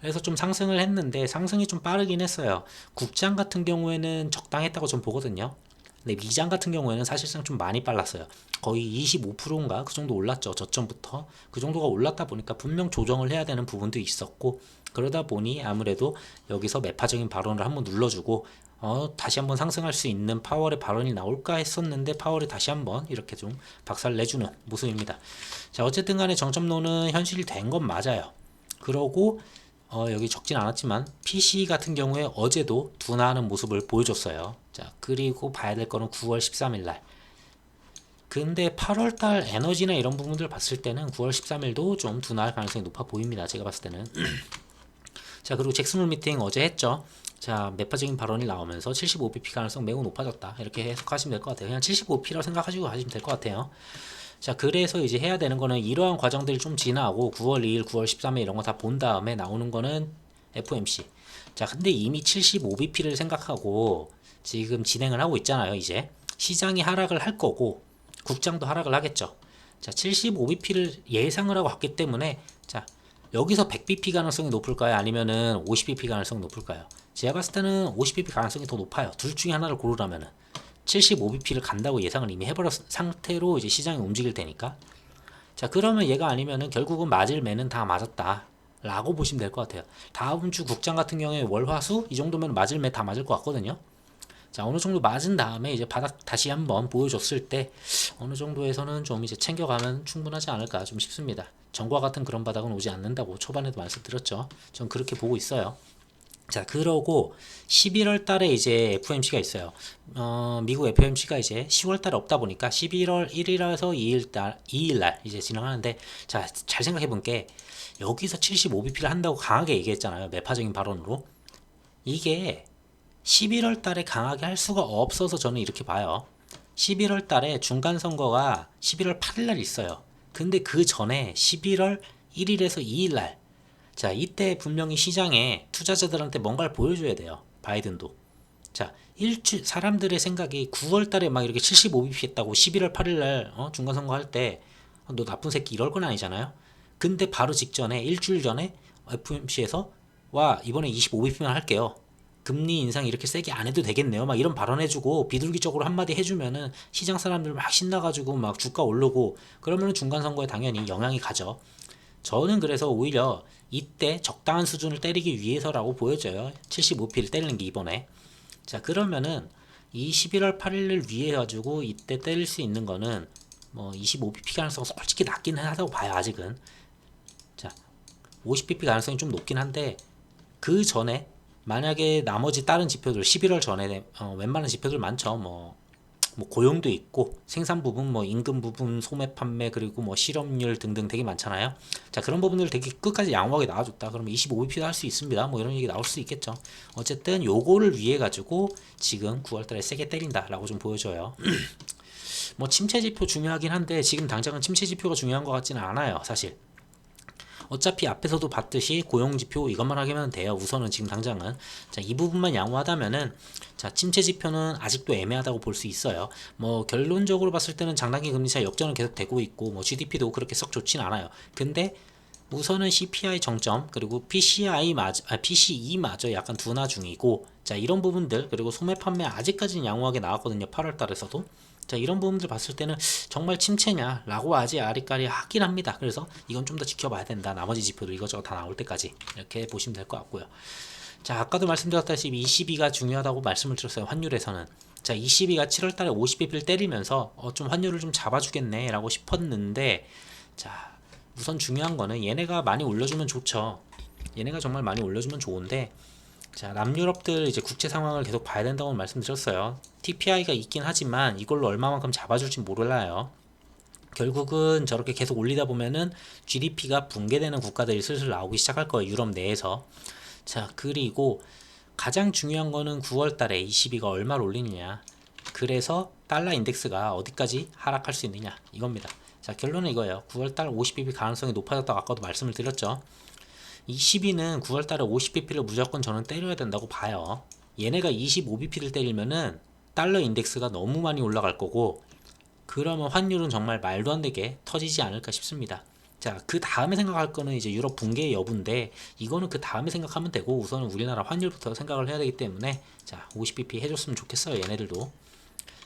그래서 좀 상승을 했는데 상승이 좀 빠르긴 했어요. 국장 같은 경우에는 적당했다고 좀 보거든요. 근데 미장 같은 경우에는 사실상 좀 많이 빨랐어요. 거의 25%인가 그 정도 올랐죠. 저점부터 그 정도가 올랐다 보니까 분명 조정을 해야 되는 부분도 있었고 그러다 보니 아무래도 여기서 매파적인 발언을 한번 눌러주고 다시 한번 상승할 수 있는 파월의 발언이 나올까 했었는데 파월이 다시 한번 이렇게 좀 박살 내주는 모습입니다. 자, 어쨌든 간에 정점론은 현실이 된 건 맞아요. 그러고 여기 적진 않았지만 PC 같은 경우에 어제도 둔화하는 모습을 보여줬어요. 자, 그리고 봐야 될 거는 9월 13일 날. 근데 8월 달 에너지나 이런 부분들 봤을 때는 9월 13일도 좀 둔화할 가능성이 높아 보입니다. 제가 봤을 때는. 자, 그리고 잭슨홀 미팅 어제 했죠. 자, 매파적인 발언이 나오면서 75bp 가능성 매우 높아졌다. 이렇게 해석하시면 될 것 같아요. 그냥 75bp라고 생각하시고 가시면 될 것 같아요. 자, 그래서 이제 해야 되는 거는 이러한 과정들이 좀 지나고 9월 2일, 9월 13일 이런 거 다 본 다음에 나오는 거는 FOMC. 자, 근데 이미 75bp를 생각하고 지금 진행을 하고 있잖아요. 이제 시장이 하락을 할 거고 국장도 하락을 하겠죠. 자, 75bp를 예상을 하고 갔기 때문에 자, 여기서 100bp 가능성이 높을까요? 아니면은 50bp 가능성이 높을까요? 제가 봤을 때는 50bp 가능성이 더 높아요. 둘 중에 하나를 고르라면은 75bp를 간다고 예상을 이미 해버렸 상태로 이제 시장이 움직일 테니까 자, 그러면 얘가 아니면은 결국은 맞을 매는 다 맞았다 라고 보시면 될 것 같아요. 다음 주 국장 같은 경우에 월화수 이 정도면 맞을 매 다 맞을 것 같거든요. 자, 어느 정도 맞은 다음에 이제 바닥 다시 한번 보여줬을 때 어느 정도에서는 좀 이제 챙겨가면 충분하지 않을까 좀 싶습니다. 전과 같은 그런 바닥은 오지 않는다고 초반에도 말씀드렸죠. 전 그렇게 보고 있어요. 자, 그러고 11월 달에 이제 FOMC가 있어요. 미국 FOMC가 이제 10월 달에 없다 보니까 11월 1일에서 2일 날 이제 진행하는데, 자, 잘 생각해 본 게 여기서 75bp를 한다고 강하게 얘기했잖아요. 매파적인 발언으로. 이게 11월 달에 강하게 할 수가 없어서 저는 이렇게 봐요. 11월 달에 중간 선거가 11월 8일 날 있어요. 근데 그 전에 11월 1일에서 2일 날, 자, 이때 분명히 시장에 투자자들한테 뭔가를 보여줘야 돼요. 바이든도. 자, 사람들의 생각이 9월 달에 막 이렇게 75bp 했다고 11월 8일 날 중간 선거 할 때 너 나쁜 새끼 이럴 건 아니잖아요. 근데 바로 직전에 일주일 전에 FOMC에서 와, 이번에 25bp만 할게요. 금리 인상 이렇게 세게 안 해도 되겠네요. 막 이런 발언해주고 비둘기적으로 한마디 해주면은 시장 사람들 막 신나가지고 막 주가 오르고, 그러면은 중간 선거에 당연히 영향이 가죠. 저는 그래서 오히려 이때 적당한 수준을 때리기 위해서라고 보여져요. 75p를 때리는 게 이번에. 자, 그러면은 이 11월 8일을 위해 가지고 이때 때릴 수 있는 거는 뭐 25bp 가능성이 솔직히 낮긴 하다고 봐요. 아직은. 자, 50bp 가능성이 좀 높긴 한데, 그 전에 만약에 나머지 다른 지표들 11월 전에 웬만한 지표들 많죠. 뭐 고용도 있고 생산 부분, 뭐 임금 부분, 소매 판매, 그리고 뭐 실업률 등등 되게 많잖아요. 자, 그런 부분들을 되게 끝까지 양호하게 나와줬다. 그러면 25bp도 할 수 있습니다. 뭐 이런 얘기 나올 수 있겠죠. 어쨌든 요거를 위해 가지고 지금 9월달에 세게 때린다라고 좀 보여줘요. 뭐 침체 지표 중요하긴 한데 지금 당장은 침체 지표가 중요한 것 같지는 않아요, 사실. 어차피 앞에서도 봤듯이 고용지표 이것만 하면 돼요. 우선은 지금 당장은. 자, 이 부분만 양호하다면은, 자, 침체 지표는 아직도 애매하다고 볼 수 있어요. 뭐 결론적으로 봤을 때는 장단기 금리 차 역전은 계속 되고 있고, 뭐 GDP도 그렇게 썩 좋진 않아요. 근데 우선은 CPI 정점, 그리고 PCE마저 약간 둔화 중이고, 자, 이런 부분들, 그리고 소매 판매 아직까지는 양호하게 나왔거든요. 8월 달에서도. 자, 이런 부분들 봤을 때는 정말 침체냐 라고 아직 아리까리 하긴 합니다. 그래서 이건 좀 더 지켜봐야 된다. 나머지 지표들 이것저것 다 나올 때까지 이렇게 보시면 될 것 같고요. 자, 아까도 말씀드렸다시피 22가 중요하다고 말씀을 드렸어요. 환율에서는. 자, 22가 7월 달에 50bp를 때리면서 좀 환율을 좀 잡아주겠네 라고 싶었는데, 자, 우선 중요한 거는 얘네가 많이 올려주면 좋죠. 얘네가 정말 많이 올려주면 좋은데, 자, 남유럽들 이제 국제 상황을 계속 봐야 된다고 말씀드렸어요. TPI가 있긴 하지만 이걸로 얼마만큼 잡아줄지 몰라요. 결국은 저렇게 계속 올리다 보면은 GDP가 붕괴되는 국가들이 슬슬 나오기 시작할 거예요. 유럽 내에서. 자, 그리고 가장 중요한 거는 9월 달에 ECB가 얼마를 올리느냐. 그래서 달러 인덱스가 어디까지 하락할 수 있느냐. 이겁니다. 자, 결론은 이거예요. 9월 달 50bp 가능성이 높아졌다고 아까도 말씀을 드렸죠. 22는 9월 달에 50bp를 무조건 저는 때려야 된다고 봐요. 얘네가 25bp를 때리면은 달러 인덱스가 너무 많이 올라갈 거고, 그러면 환율은 정말 말도 안 되게 터지지 않을까 싶습니다. 자, 그 다음에 생각할 거는 이제 유럽 붕괴의 여부인데, 이거는 그 다음에 생각하면 되고 우선은 우리나라 환율부터 생각을 해야 되기 때문에, 자, 50bp 해줬으면 좋겠어요. 얘네들도.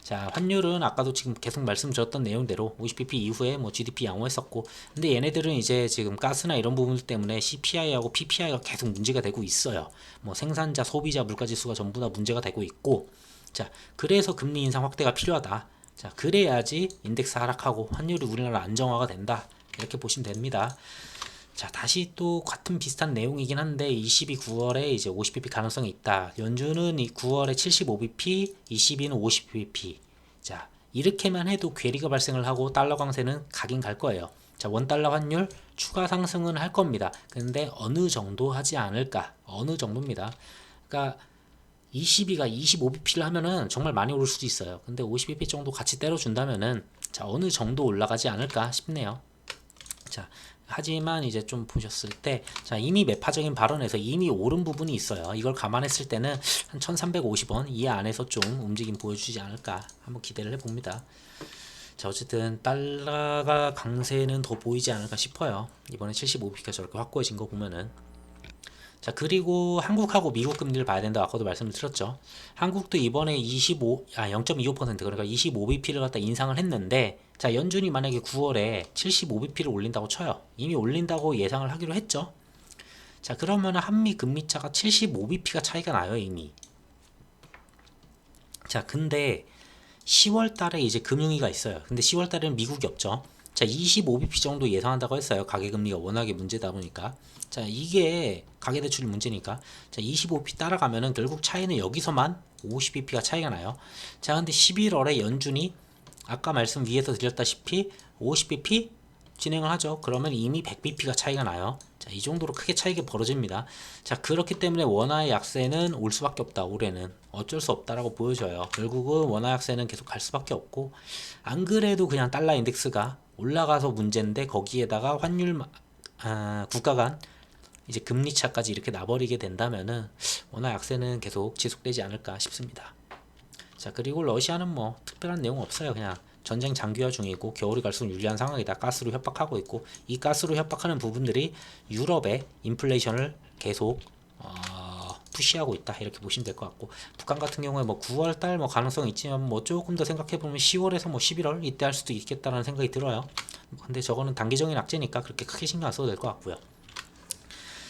자, 환율은 아까도 지금 계속 말씀드렸던 내용대로 50bp 이후에 뭐 GDP 양호했었고, 근데 얘네들은 이제 지금 가스나 이런 부분들 때문에 CPI하고 PPI가 계속 문제가 되고 있어요. 뭐 생산자, 소비자, 물가지수가 전부 다 문제가 되고 있고, 자, 그래서 금리 인상 확대가 필요하다. 자, 그래야지 인덱스 하락하고 환율이 우리나라 안정화가 된다. 이렇게 보시면 됩니다. 자, 다시 또 같은 비슷한 내용이긴 한데 22 9월에 이제 50bp 가능성이 있다. 연준은 이 9월에 75bp, 22는 50bp. 자, 이렇게만 해도 괴리가 발생을 하고 달러 강세는 가긴 갈 거예요. 자, 원달러 환율 추가 상승은 할 겁니다. 근데 어느 정도 하지 않을까? 어느 정도입니다. 그러니까 22가 25bp를 하면은 정말 많이 오를 수도 있어요. 근데 50bp 정도 같이 때려준다면은, 자, 어느 정도 올라가지 않을까 싶네요. 자, 하지만 이제 좀 보셨을 때, 자, 이미 매파적인 발언에서 이미 오른 부분이 있어요. 이걸 감안했을 때는 한 1350원 이 안에서 좀 움직임 보여주지 않을까 한번 기대를 해봅니다. 자, 어쨌든 달러가 강세는 더 보이지 않을까 싶어요. 이번에 75bp가 저렇게 확고해진 거 보면은. 자, 그리고 한국하고 미국 금리를 봐야 된다고 아까도 말씀을 드렸죠. 한국도 이번에 0.25% 그러니까 25bp를 갖다 인상을 했는데, 자, 연준이 만약에 9월에 75bp를 올린다고 쳐요. 이미 올린다고 예상을 하기로 했죠. 자, 그러면 한미 금리 차가 75bp가 차이가 나요, 이미. 자, 근데 10월 달에 이제 금융위가 있어요. 근데 10월 달에는 미국이 없죠. 자, 25bp 정도 예상한다고 했어요. 가계금리가 워낙에 문제다 보니까. 자, 이게 가계대출이 문제니까. 자, 25bp 따라가면은 결국 차이는 여기서만 50bp가 차이가 나요. 자, 근데 11월에 연준이 아까 말씀 위에서 드렸다시피 50bp 진행을 하죠. 그러면 이미 100bp가 차이가 나요. 자, 이 정도로 크게 차이가 벌어집니다. 자, 그렇기 때문에 원화의 약세는 올 수밖에 없다. 올해는 어쩔 수 없다라고 보여져요. 결국은 원화 약세는 계속 갈 수밖에 없고, 안 그래도 그냥 달러 인덱스가 올라가서 문제인데 거기에다가 환율 국가 간 이제 금리 차까지 이렇게 나버리게 된다면은 원화 약세는 계속 지속되지 않을까 싶습니다. 자, 그리고 러시아는 뭐 특별한 내용 없어요. 그냥 전쟁 장기화 중이고 겨울이 갈수록 유리한 상황이다. 가스로 협박하고 있고, 이 가스로 협박하는 부분들이 유럽의 인플레이션을 계속 푸시하고 있다, 이렇게 보시면 될 것 같고, 북한 같은 경우에 뭐 9월달 뭐 가능성이 있지만 뭐 조금 더 생각해 보면 10월에서 뭐 11월 이때 할 수도 있겠다라는 생각이 들어요. 근데 저거는 단기적인 악재니까 그렇게 크게 신경 안 써도 될 것 같고요.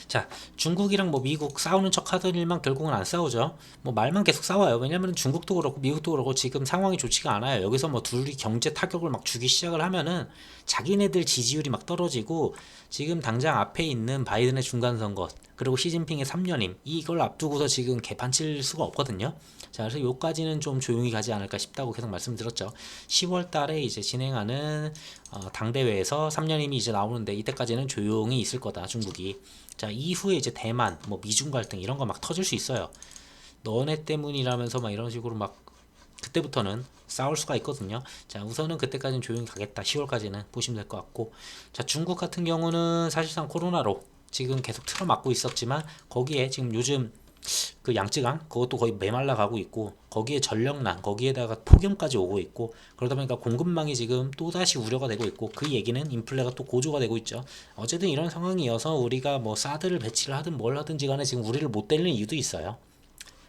자, 중국이랑 뭐 미국 싸우는 척 하던 일만 결국은 안 싸우죠. 뭐 말만 계속 싸워요. 왜냐면 중국도 그렇고 미국도 그렇고 지금 상황이 좋지가 않아요. 여기서 뭐 둘이 경제 타격을 막 주기 시작을 하면은 자기네들 지지율이 막 떨어지고, 지금 당장 앞에 있는 바이든의 중간선거 그리고 시진핑의 3년임 이걸 앞두고서 지금 개판 칠 수가 없거든요. 자, 그래서 요까지는 좀 조용히 가지 않을까 싶다고 계속 말씀드렸죠. 10월 달에 이제 진행하는 당대회에서 3년임이 이제 나오는데, 이때까지는 조용히 있을 거다, 중국이. 자, 이후에 이제 대만, 뭐 미중 갈등 이런 거 막 터질 수 있어요. 너네 때문이라면서 막 이런 식으로 막 그때부터는 싸울 수가 있거든요. 자, 우선은 그때까지는 조용히 가겠다. 10월까지는 보시면 될 것 같고, 자, 중국 같은 경우는 사실상 코로나로 지금 계속 틀어막고 있었지만 거기에 지금 요즘 그 양쯔강 그것도 거의 메말라 가고 있고, 거기에 전력난 거기에다가 폭염까지 오고 있고, 그러다 보니까 공급망이 지금 또다시 우려가 되고 있고, 그 얘기는 인플레가 또 고조가 되고 있죠. 어쨌든 이런 상황이어서 우리가 뭐 사드를 배치를 하든 뭘 하든지 간에 지금 우리를 못 때리는 이유도 있어요.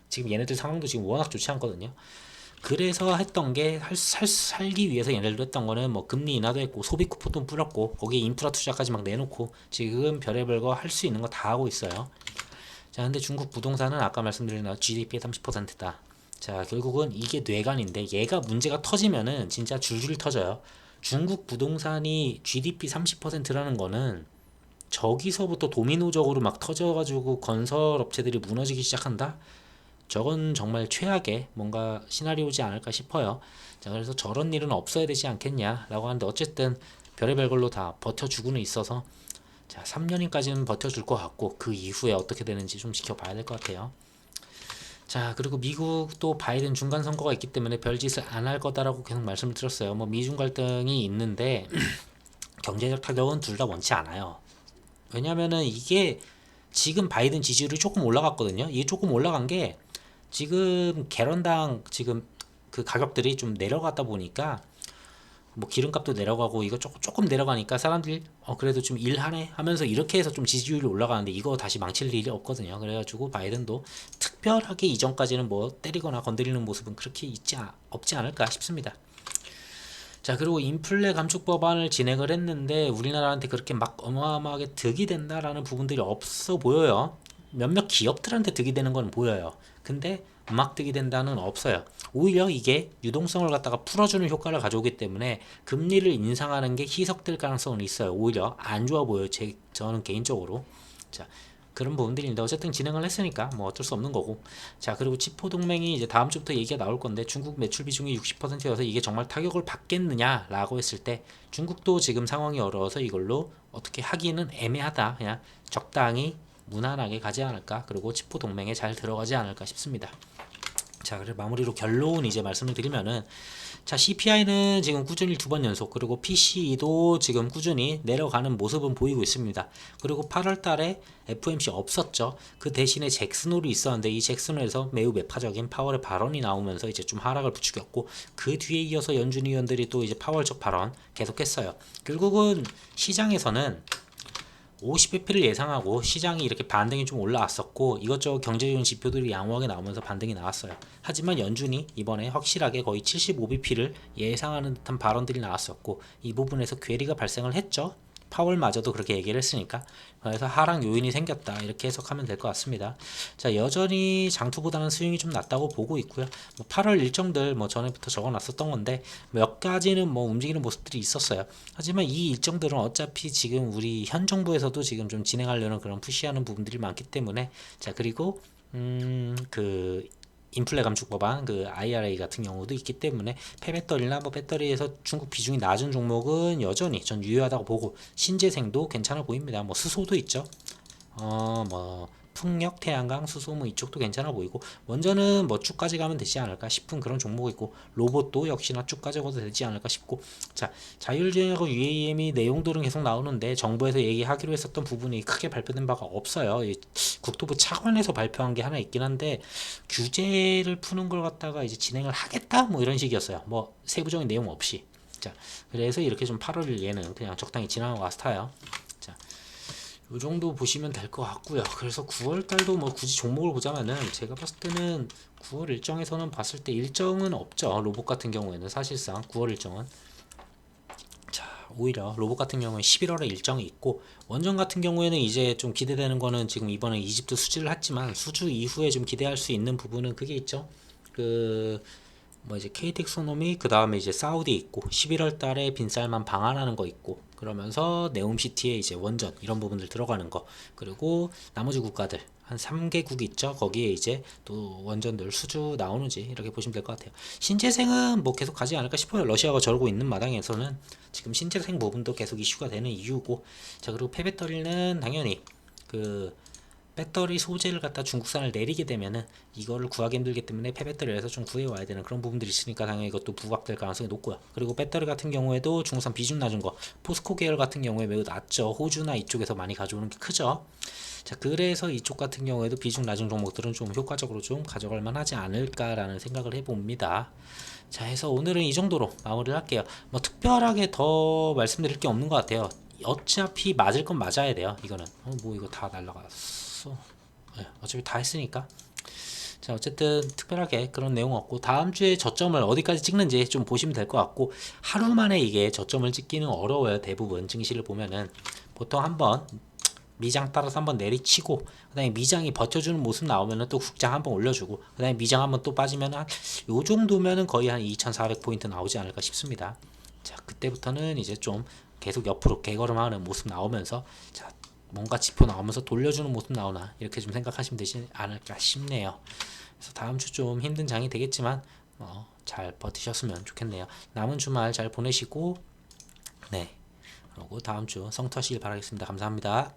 지금 얘네들 상황도 지금 워낙 좋지 않거든요. 그래서 했던 게 살기 위해서 얘네들도 했던 거는 뭐 금리 인하도 했고 소비 쿠폰도 뿌렸고 거기에 인프라 투자까지 막 내놓고 지금 별의별 거 할 수 있는 거 다 하고 있어요. 자, 근데 중국 부동산은 아까 말씀드린 GDP의 30%다. 자, 결국은 이게 뇌관인데, 얘가 문제가 터지면은 진짜 줄줄 터져요. 중국 부동산이 GDP 30%라는 거는 저기서부터 도미노적으로 막 터져가지고 건설 업체들이 무너지기 시작한다? 저건 정말 최악의 뭔가 시나리오지 않을까 싶어요. 자, 그래서 저런 일은 없어야 되지 않겠냐라고 하는데, 어쨌든 별의별 걸로 다 버텨주고는 있어서, 자, 3년인까지는 버텨줄 것 같고, 그 이후에 어떻게 되는지 좀 지켜봐야 될 것 같아요. 자, 그리고 미국도 바이든 중간 선거가 있기 때문에 별짓을 안 할 거다라고 계속 말씀을 드렸어요. 뭐 미중 갈등이 있는데 경제적 타격은 둘 다 원치 않아요. 왜냐면은 이게 지금 바이든 지지율이 조금 올라갔거든요. 이게 조금 올라간 게 지금 개런당 지금 그 가격들이 좀 내려갔다 보니까, 뭐 기름값도 내려가고 이거 조금 내려가니까 사람들이 그래도 좀 일하네 하면서 이렇게 해서 좀 지지율이 올라가는데, 이거 다시 망칠 일이 없거든요. 그래가지고 바이든도 특별하게 이전까지는 뭐 때리거나 건드리는 모습은 그렇게 없지 않을까 싶습니다. 자, 그리고 인플레 감축 법안을 진행을 했는데 우리나라한테 그렇게 막 어마어마하게 득이 된다라는 부분들이 없어 보여요. 몇몇 기업들한테 득이 되는 건 보여요. 근데 막 득이 된다는 없어요. 오히려 이게 유동성을 갖다가 풀어주는 효과를 가져오기 때문에 금리를 인상하는 게 희석될 가능성은 있어요. 오히려 안 좋아 보여요. 저는 개인적으로. 자, 그런 부분들인데 어쨌든 진행을 했으니까 뭐 어쩔 수 없는 거고. 자, 그리고 치포 동맹이 이제 다음 주부터 얘기가 나올 건데, 중국 매출 비중이 60%여서 이게 정말 타격을 받겠느냐라고 했을 때, 중국도 지금 상황이 어려워서 이걸로 어떻게 하기는 애매하다. 그냥 적당히 무난하게 가지 않을까. 그리고 치포 동맹에 잘 들어가지 않을까 싶습니다. 자, 그래서 마무리로 결론 이제 말씀을 드리면은, 자, CPI는 지금 꾸준히 2번 연속, 그리고 PCE도 지금 꾸준히 내려가는 모습은 보이고 있습니다. 그리고 8월 달에 FOMC 없었죠. 그 대신에 잭슨홀이 있었는데, 이 잭슨홀에서 매우 매파적인 파월의 발언이 나오면서 이제 좀 하락을 부추겼고, 그 뒤에 이어서 연준 위원들이 또 이제 파월적 발언 계속했어요. 결국은 시장에서는 50bp를 예상하고 시장이 이렇게 반등이 좀 올라왔었고 이것저것 경제적인 지표들이 양호하게 나오면서 반등이 나왔어요. 하지만 연준이 이번에 확실하게 거의 75bp를 예상하는 듯한 발언들이 나왔었고 이 부분에서 괴리가 발생을 했죠. 파월마저도 그렇게 얘기를 했으니까. 그래서 하락 요인이 생겼다 이렇게 해석하면 될 것 같습니다. 자, 여전히 장투보다는 스윙이 좀 낮다고 보고 있고요. 8월 일정들 전에부터 적어놨었던 건데 몇 가지는 움직이는 모습들이 있었어요. 하지만 이 일정들은 어차피 지금 우리 현 정부에서도 지금 좀 진행하려는 그런 푸시하는 부분들이 많기 때문에, 자, 그리고 그 인플레 감축 법안 그 IRA 같은 경우도 있기 때문에 폐배터리나 배터리에서 중국 비중이 낮은 종목은 여전히 전 유효하다고 보고, 신재생도 괜찮아 보입니다. 수소도 있죠. 풍력, 태양광, 수소 이쪽도 괜찮아 보이고, 먼저는 쭉 가져가면 되지 않을까 싶은 그런 종목이 있고, 로봇도 역시나 쭉 가져가도 되지 않을까 싶고. 자, 자율주행하고 UAM이 내용들은 계속 나오는데 정부에서 얘기하기로 했었던 부분이 크게 발표된 바가 없어요. 국토부 차관에서 발표한 게 하나 있긴 한데 규제를 푸는 걸 갖다가 이제 진행을 하겠다 이런 식이었어요. 세부적인 내용 없이. 자, 그래서 이렇게 좀 8월 얘는 그냥 적당히 지나간 것 같아요. 자, 이 정도 보시면 될 것 같고요. 그래서 9월 달도 굳이 종목을 보자면은 제가 봤을 때는 9월 일정에서는 봤을 때 일정은 없죠. 로봇 같은 경우에는 사실상 9월 일정은, 자, 오히려 로봇 같은 경우는 11월에 일정이 있고, 원전 같은 경우에는 이제 좀 기대되는 거는 지금 이번에 이집트 수주를 했지만 수주 이후에 좀 기대할 수 있는 부분은 그게 있죠. 이제 KT엑소노미, 그 다음에 이제 사우디 있고, 11월 달에 빈쌀만 방한하는 거 있고, 그러면서 네옴시티에 이제 원전 이런 부분들 들어가는 거, 그리고 나머지 국가들 한 3개국 있죠. 거기에 이제 또 원전들 수주 나오는지 이렇게 보시면 될 것 같아요. 신재생은 계속 가지 않을까 싶어요. 러시아가 저러고 있는 마당에서는 지금 신재생 부분도 계속 이슈가 되는 이유고. 자, 그리고 폐배터리는 당연히 그 배터리 소재를 갖다 중국산을 내리게 되면은 이거를 구하기 힘들기 때문에 폐배터리에서 좀 구해와야 되는 그런 부분들이 있으니까 당연히 이것도 부각될 가능성이 높고요. 그리고 배터리 같은 경우에도 중국산 비중 낮은 거, 포스코 계열 같은 경우에 매우 낮죠. 호주나 이쪽에서 많이 가져오는 게 크죠. 자, 그래서 이쪽 같은 경우에도 비중 낮은 종목들은 좀 효과적으로 좀 가져갈 만하지 않을까라는 생각을 해봅니다. 자, 해서 오늘은 이 정도로 마무리를 할게요. 특별하게 더 말씀드릴 게 없는 것 같아요. 어차피 맞을 건 맞아야 돼요. 이거는 이거 다 날라갔어. 네, 어차피 다 했으니까. 자, 어쨌든 특별하게 그런 내용 없고, 다음 주에 저점을 어디까지 찍는지 좀 보시면 될 것 같고, 하루 만에 이게 저점을 찍기는 어려워요. 대부분 증시를 보면은 보통 한번 미장 따라서 한번 내리치고, 그 다음에 미장이 버텨주는 모습 나오면은 또 국장 한번 올려주고, 그 다음에 미장 한번 또 빠지면은 요 정도면은 거의 한 2400포인트 나오지 않을까 싶습니다. 자, 그때부터는 이제 좀 계속 옆으로 개걸음하는 모습 나오면서, 자, 뭔가 지표 나오면서 돌려주는 모습 나오나 이렇게 좀 생각하시면 되지 않을까 싶네요. 그래서 다음 주 좀 힘든 장이 되겠지만 잘 버티셨으면 좋겠네요. 남은 주말 잘 보내시고, 네, 그리고 다음 주 성투하시길 바라겠습니다. 감사합니다.